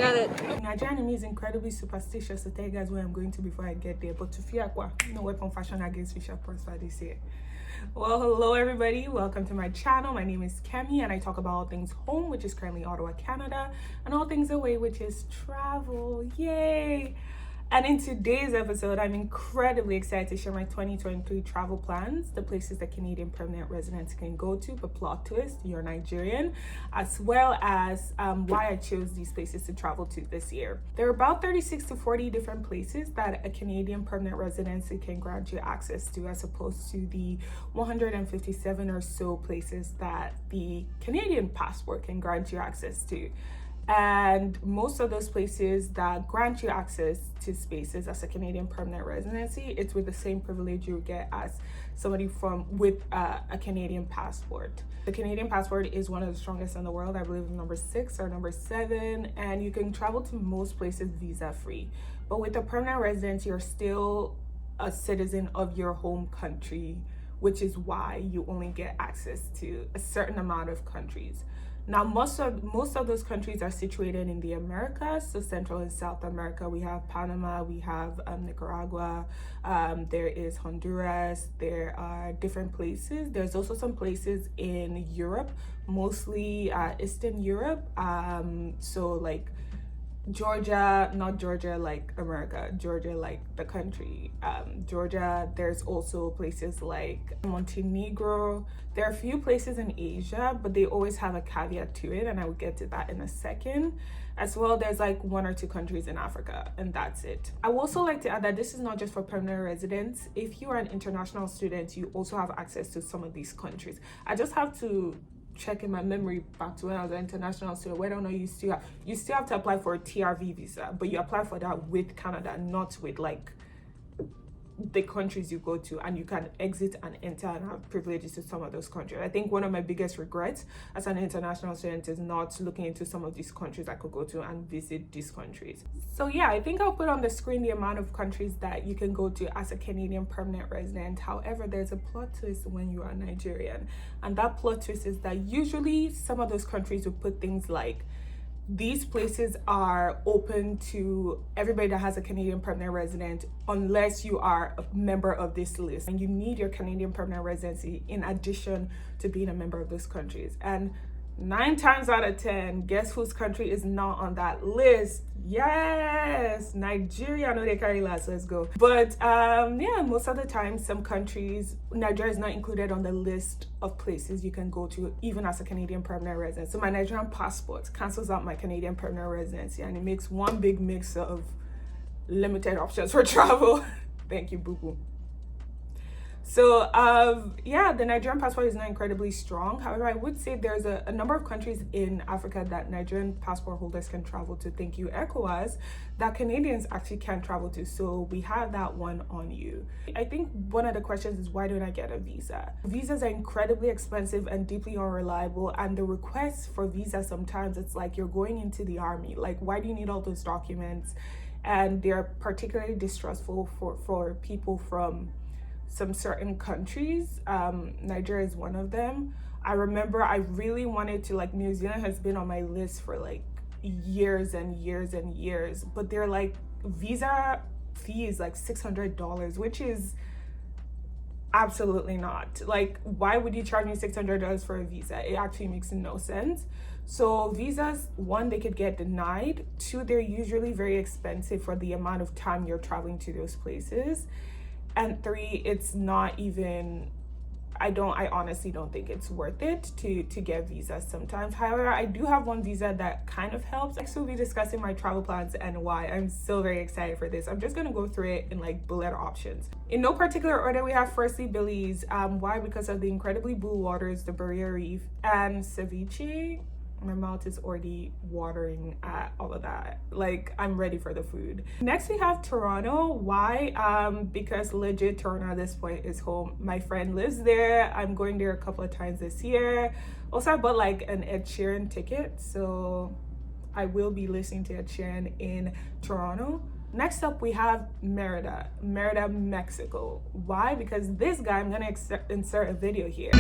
at it. Nigerian is incredibly superstitious to tell you guys where I'm going to before I get there. But to Fiakwa, no weapon fashion against Fisher prosper this year. Well, hello everybody, welcome to my channel. My name is Kemi and I talk about all things home, which is currently Ottawa, Canada, and all things away, which is travel. Yay! And in today's episode, I'm incredibly excited to share my 2023 travel plans, the places that Canadian permanent residents can go to, but plot twist, you're Nigerian, as well as why I chose these places to travel to this year. There are about 36 to 40 different places that a Canadian permanent residency can grant you access to, as opposed to the 157 or so places that the Canadian passport can grant you access to. And most of those places that grant you access to spaces as a Canadian permanent residency, it's with the same privilege you get as somebody with a Canadian passport. The Canadian passport is one of the strongest in the world. I believe number 6 or number 7, and you can travel to most places visa free. But with a permanent residence, you're still a citizen of your home country, which is why you only get access to a certain amount of countries. Now, most of those countries are situated in the Americas, so Central and South America. We have Panama, we have Nicaragua, there is Honduras, there are different places. There's also some places in Europe, mostly Eastern Europe, so like Georgia, not Georgia like America, Georgia like the country, Georgia. There's also places like Montenegro. There are a few places in Asia, but they always have a caveat to it, and I will get to that in a second. As well, there's like 1 or 2 countries in Africa, and that's it. I would also like to add that this is not just for permanent residents. If you are an international student, you also have access to some of these countries. I just have to check in my memory back to when I was an international student. Whether or not you still have to apply for a TRV visa, but you apply for that with Canada, not with like the countries you go to, and you can exit and enter and have privileges to some of those countries. I think one of my biggest regrets as an international student is not looking into some of these countries I could go to and visit these countries. So yeah, I think I'll put on the screen the amount of countries that you can go to as a Canadian permanent resident. However, there's a plot twist when you are Nigerian, and that plot twist is that usually some of those countries will put things like, these places are open to everybody that has a Canadian permanent resident unless you are a member of this list, and you need your Canadian permanent residency in addition to being a member of those countries. And 9 times out of 10, guess whose country is not on that list? Yes, Nigeria. I know they carry last, let's go. But yeah, most of the time, some countries, Nigeria is not included on the list of places you can go to, even as a Canadian permanent resident. So my Nigerian passport cancels out my Canadian permanent residency, and it makes one big mix of limited options for travel. Thank you, boo-boo. So yeah, the Nigerian passport is not incredibly strong. However, I would say there's a number of countries in Africa that Nigerian passport holders can travel to, thank you ECOWAS, that Canadians actually can't travel to. So we have that one on you. I think one of the questions is, why don't I get a visa? Visas are incredibly expensive and deeply unreliable, and the requests for visas, sometimes it's like you're going into the army. Like, why do you need all those documents? And they're particularly distressful for people from some certain countries. Nigeria is one of them. I remember I really wanted to, like, New Zealand has been on my list for like years and years and years, but they're like, visa fee is like $600, which is absolutely not. Like, why would you charge me $600 for a visa? It actually makes no sense. So visas, 1, they could get denied. 2, they're usually very expensive for the amount of time you're traveling to those places. And 3, it's not even, I honestly don't think it's worth it to get visas sometimes. However, I do have one visa that kind of helps. Next, we'll be discussing my travel plans and why. I'm so very excited for this. I'm just gonna go through it in like bullet options. In no particular order, we have firstly Belize. Why? Because of the incredibly blue waters, the Barrier Reef, and ceviche. My mouth is already watering at all of that. Like, I'm ready for the food. Next, we have Toronto. Why? Because legit Toronto at this point is home. My friend lives there. I'm going there a couple of times this year. Also, I bought like an Ed Sheeran ticket, so I will be listening to Ed Sheeran in Toronto. Next up, we have Merida, Mexico. Why? Because this guy, I'm gonna insert a video here.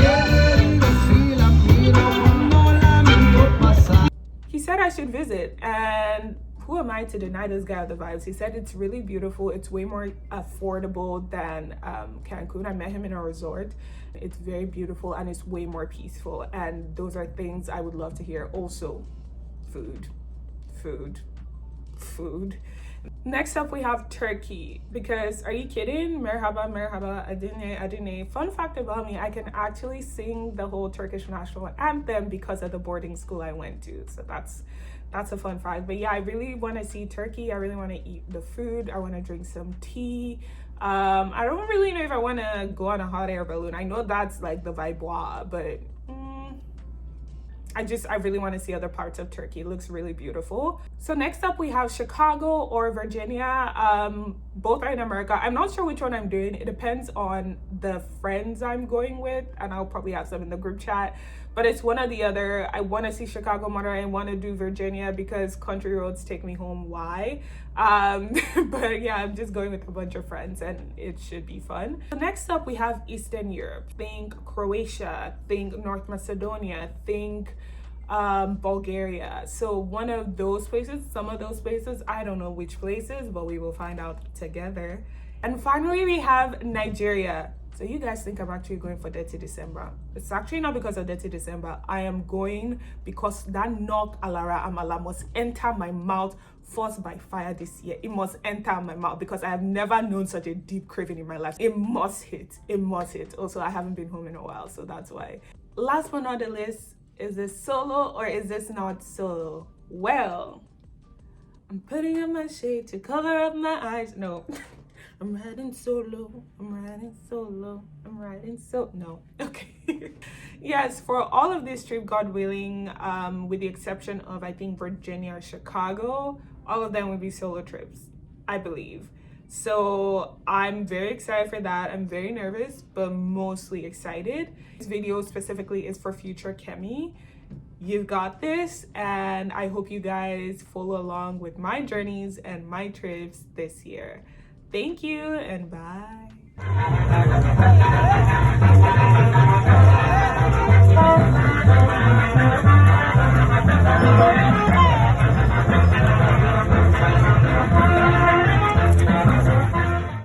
He said I should visit, and who am I to deny this guy the vibes? He said it's really beautiful. It's way more affordable than Cancun. I met him in a resort. It's very beautiful and it's way more peaceful. And those are things I would love to hear. Also, food. Next up, we have Turkey, because are you kidding? Merhaba, merhaba, adine, adine. Fun fact about me, I can actually sing the whole Turkish national anthem because of the boarding school I went to. So that's a fun fact. But yeah, I really want to see Turkey. I really want to eat the food. I want to drink some tea. I don't really know if I want to go on a hot air balloon. I know that's like the vibe, but I really want to see other parts of Turkey. It looks really beautiful. So next up, we have Chicago or Virginia. Both are in America. I'm not sure which one I'm doing. It depends on the friends I'm going with, and I'll probably have some in the group chat. But it's one or the other. I want to see Chicago more. I want to do Virginia because country roads take me home. Why? But yeah, I'm just going with a bunch of friends and it should be fun. So next up, we have Eastern Europe. Think Croatia, think North Macedonia, think Bulgaria. So one of those places, some of those places, I don't know which places, but we will find out together. And finally, we have Nigeria. So you guys think I'm actually going for Dirty December. It's actually not because of Dirty December. I am going because that knock alara amala must enter my mouth forced by fire this year. It must enter my mouth because I have never known such a deep craving in my life. It must hit. It must hit. Also, I haven't been home in a while, so that's why. Last but not the least, is this solo or is this not solo? Well, I'm putting on my shade to cover up my eyes. No. I'm riding solo, no, okay. Yes, for all of this trip, God willing, with the exception of, I think, Virginia or Chicago, all of them will be solo trips, I believe. So I'm very excited for that. I'm very nervous, but mostly excited. This video specifically is for future Kemi. You've got this, and I hope you guys follow along with my journeys and my trips this year. Thank you and bye.